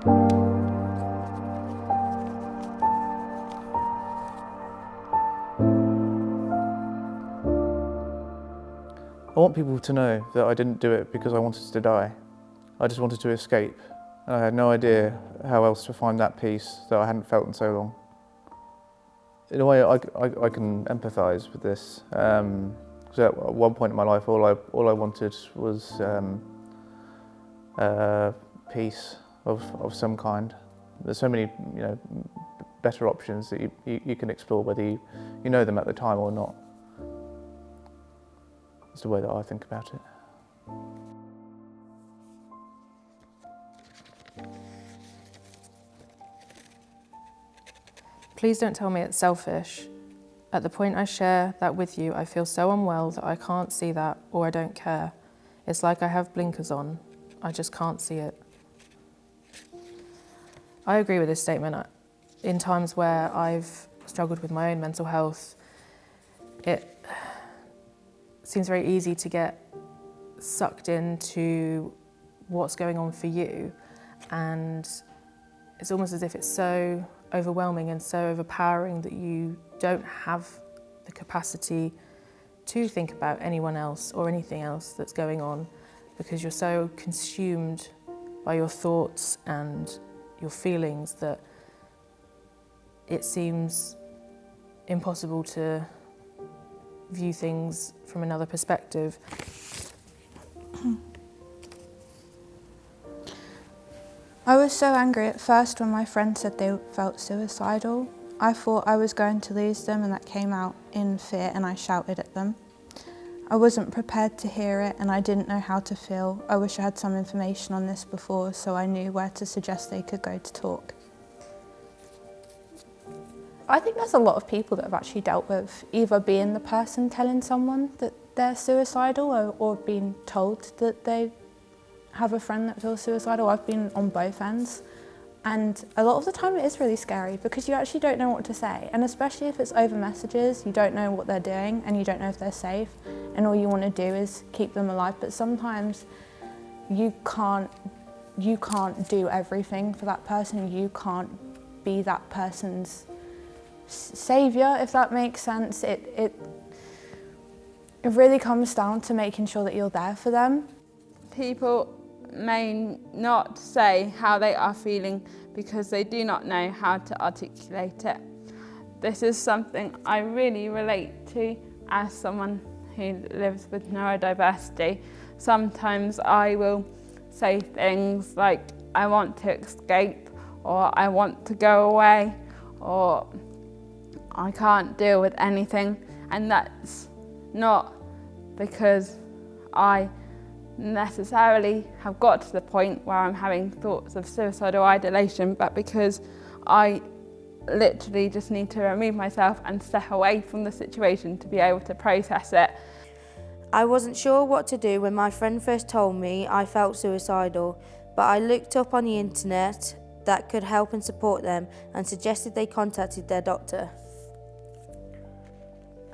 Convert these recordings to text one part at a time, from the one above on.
I want people to know that I didn't do it because I wanted to die. I just wanted to escape, and I had no idea how else to find that peace that I hadn't felt in so long. In a way, I can empathise with this, because at one point in my life, all I wanted was peace of some kind. There's so many, better options that you can explore, whether you know them at the time or not. It's the way that I think about it. Please don't tell me it's selfish. At the point I share that with you, I feel so unwell that I can't see that or I don't care. It's like I have blinkers on. I just can't see it. I agree with this statement. In times where I've struggled with my own mental health, it seems very easy to get sucked into what's going on for you, and it's almost as if it's so overwhelming and so overpowering that you don't have the capacity to think about anyone else or anything else that's going on, because you're so consumed by your thoughts and your feelings that it seems impossible to view things from another perspective. I was so angry at first when my friend said they felt suicidal. I thought I was going to lose them, and that came out in fear, and I shouted at them. I wasn't prepared to hear it, and I didn't know how to feel. I wish I had some information on this before, so I knew where to suggest they could go to talk. I think there's a lot of people that have actually dealt with either being the person telling someone that they're suicidal or being told that they have a friend that feels suicidal. I've been on both ends, and a lot of the time it is really scary because you actually don't know what to say, and especially if it's over messages, you don't know what they're doing and you don't know if they're safe, and all you want to do is keep them alive. But sometimes you can't do everything for that person. You can't be that person's saviour, if that makes sense. It really comes down to making sure that you're there for them. People may not say how they are feeling because they do not know how to articulate it. This is something I really relate to as someone who lives with neurodiversity. Sometimes I will say things like, I want to escape, or I want to go away, or I can't deal with anything, and that's not because I necessarily have got to the point where I'm having thoughts of suicidal ideation, but because I literally just need to remove myself and step away from the situation to be able to process it. I wasn't sure what to do when my friend first told me I felt suicidal, but I looked up on the internet that could help and support them and suggested they contacted their doctor.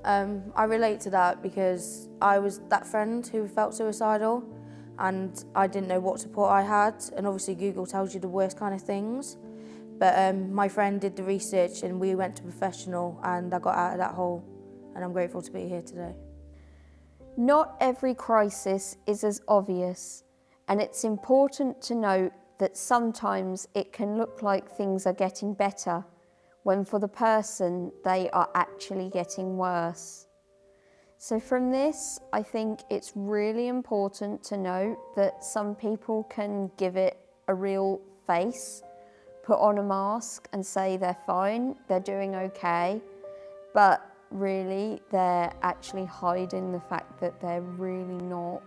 I relate to that because I was that friend who felt suicidal and I didn't know what support I had, and obviously Google tells you the worst kind of things, but my friend did the research and we went to professional and I got out of that hole, and I'm grateful to be here today. Not every crisis is as obvious, and it's important to note that sometimes it can look like things are getting better when for the person they are actually getting worse. So from this, I think it's really important to note that some people can give it a real face, put on a mask and say they're fine, they're doing okay, but really they're actually hiding the fact that they're really not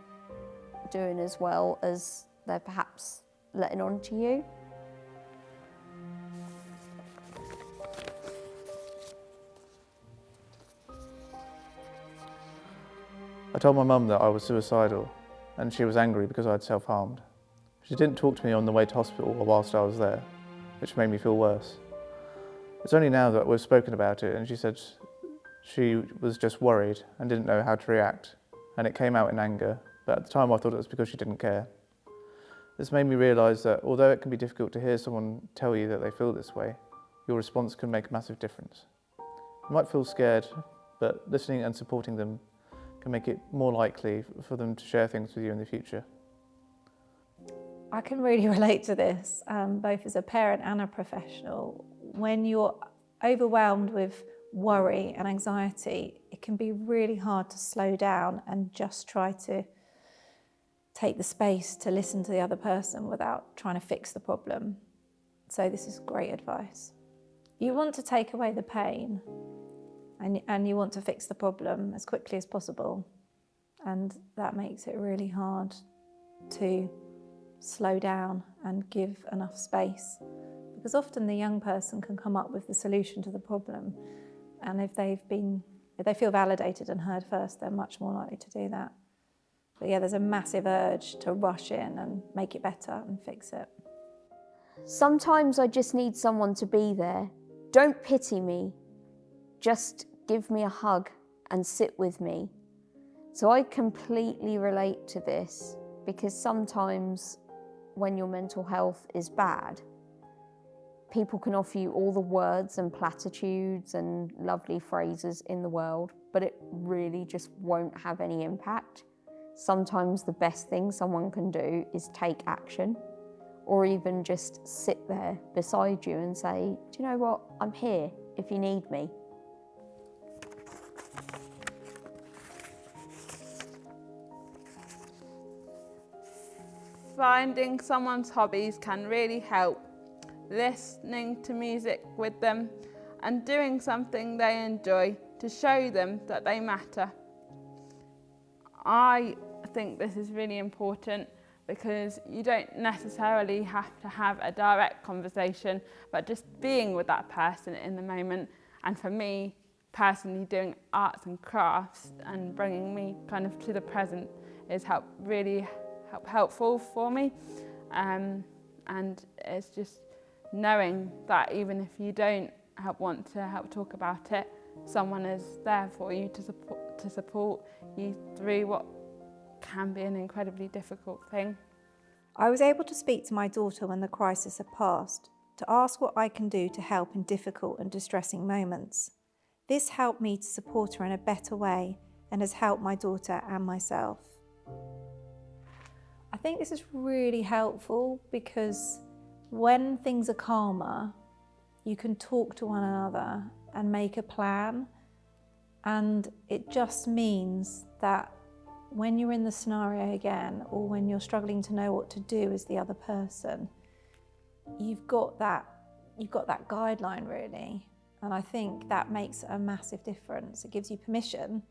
doing as well as they're perhaps letting on to you. I told my mum that I was suicidal, and she was angry because I had self-harmed. She didn't talk to me on the way to hospital or whilst I was there, which made me feel worse. It's only now that we've spoken about it, and she said she was just worried and didn't know how to react, and it came out in anger, but at the time I thought it was because she didn't care. It's made me realise that although it can be difficult to hear someone tell you that they feel this way, your response can make a massive difference. You might feel scared, but listening and supporting them can make it more likely for them to share things with you in the future. I can really relate to this, both as a parent and a professional. When you're overwhelmed with worry and anxiety, it can be really hard to slow down and just try to take the space to listen to the other person without trying to fix the problem. So this is great advice. You want to take away the pain and you want to fix the problem as quickly as possible. And that makes it really hard to slow down and give enough space. Because often the young person can come up with the solution to the problem. And if they feel validated and heard first, they're much more likely to do that. But yeah, there's a massive urge to rush in and make it better and fix it. Sometimes I just need someone to be there. Don't pity me. Just give me a hug and sit with me. So I completely relate to this, because sometimes when your mental health is bad, people can offer you all the words and platitudes and lovely phrases in the world, but it really just won't have any impact. Sometimes the best thing someone can do is take action, or even just sit there beside you and say, do you know what, I'm here if you need me. Finding someone's hobbies can really help. Listening to music with them and doing something they enjoy to show them that they matter. I think this is really important because you don't necessarily have to have a direct conversation, but just being with that person in the moment. And for me, personally, doing arts and crafts and bringing me kind of to the present is really helpful for me. And it's just knowing that even if you don't want to help talk about it, someone is there for you to support you through what can be an incredibly difficult thing. I was able to speak to my daughter when the crisis had passed, to ask what I can do to help in difficult and distressing moments. This helped me to support her in a better way and has helped my daughter and myself. I think this is really helpful because when things are calmer, you can talk to one another and make a plan. And it just means that when you're in the scenario again, or when you're struggling to know what to do as the other person, you've got that guideline really. And I think that makes a massive difference. It gives you permission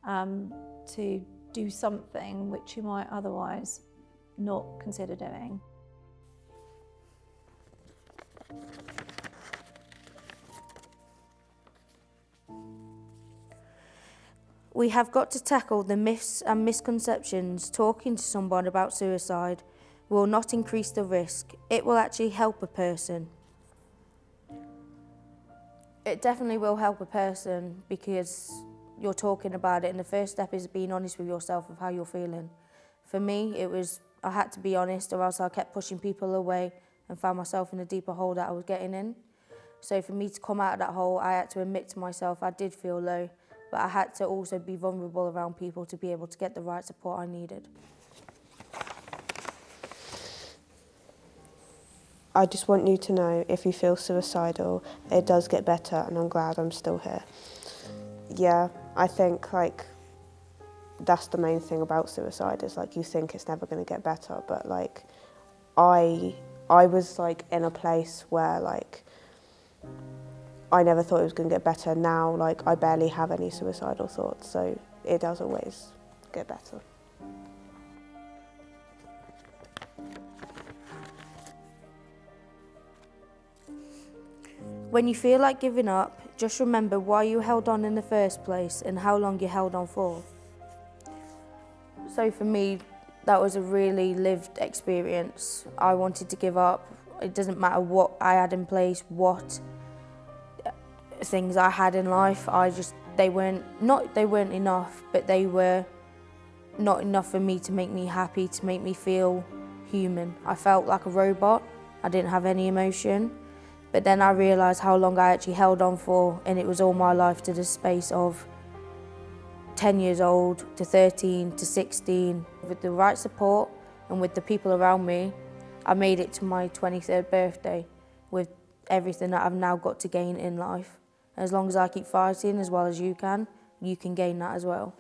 to do something which you might otherwise not consider doing. We have got to tackle the myths and misconceptions. Talking to someone about suicide will not increase the risk. It will actually help a person. It definitely will help a person because you're talking about it, and the first step is being honest with yourself of how you're feeling. For me, I had to be honest, or else I kept pushing people away and found myself in a deeper hole that I was getting in. So for me to come out of that hole, I had to admit to myself I did feel low, but I had to also be vulnerable around people to be able to get the right support I needed. I just want you to know, if you feel suicidal, it does get better, and I'm glad I'm still here. Yeah, I think that's the main thing about suicide is you think it's never going to get better, but I was in a place where I never thought it was going to get better. Now I barely have any suicidal thoughts, so it does always get better. When you feel like giving up, just remember why you held on in the first place and how long you held on for. So for me, that was a really lived experience. I wanted to give up. It doesn't matter what I had in place, what things I had in life. They weren't enough, but they were not enough for me to make me happy, to make me feel human. I felt like a robot. I didn't have any emotion. But then I realised how long I actually held on for, and it was all my life to the space of 10 years old to 13 to 16. With the right support and with the people around me, I made it to my 23rd birthday with everything that I've now got to gain in life. As long as I keep fighting as well as you can gain that as well.